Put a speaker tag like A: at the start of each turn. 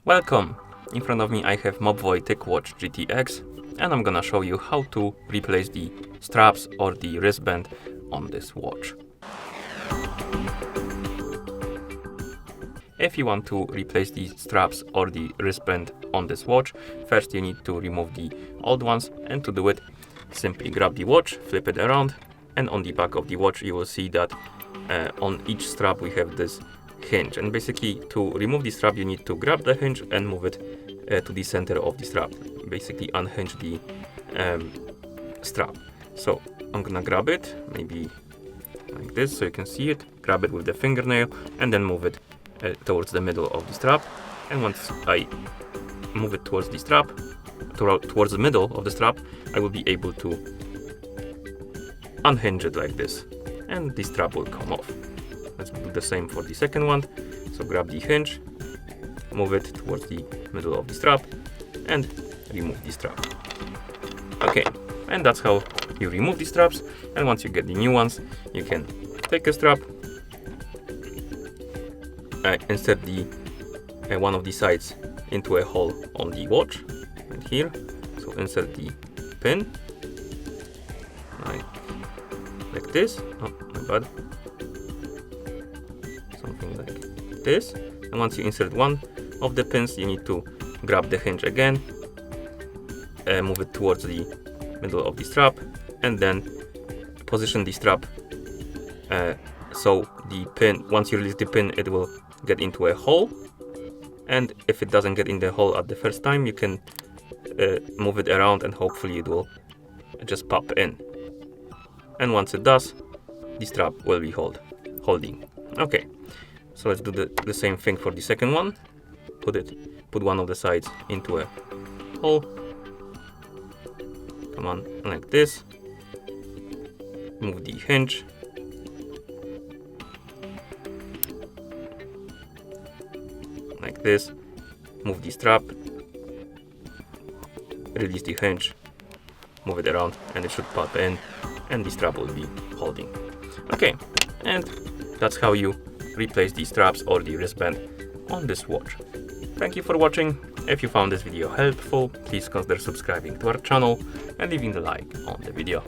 A: Welcome! In front of me I have MOBVOI TicWatch GTX and I'm gonna show you how to replace the straps or the wristband on this watch. If you want to replace the straps or the wristband on this watch, first you need to remove the old ones, and to do it, simply grab the watch, flip it around, and on the back of the watch you will see that on each strap we have this hinge, and basically to remove the strap you need to grab the hinge and move it to the center of the strap, basically unhinge the strap. So I'm gonna grab it, maybe like this so you can see it, grab it with the fingernail and then move it towards the middle of the strap. And once I move it towards the strap, towards the middle of the strap, I will be able to unhinge it like this and the strap will come off. Let's do the same for the second one. So grab the hinge, move it towards the middle of the strap and remove the strap. Okay, and that's how you remove the straps. And once you get the new ones, you can take a strap, insert the one of the sides into a hole on the watch right here. So insert the pin like this. Oh my bad. Something like this. And once you insert one of the pins, you need to grab the hinge again, move it towards the middle of the strap, and then position the strap so the pin, once you release the pin, it will get into a hole. And if it doesn't get in the hole at the first time, you can move it around and hopefully it will just pop in. And once it does, the strap will be holding. Okay, so let's do the same thing for the second one. Put one of the sides into a hole. Come on, like this. Move the hinge. Like this. Move the strap. Release the hinge. Move it around and it should pop in and the strap will be holding. Okay, and that's how you replace the straps or the wristband on this watch. Thank you for watching. If you found this video helpful, please consider subscribing to our channel and leaving a like on the video.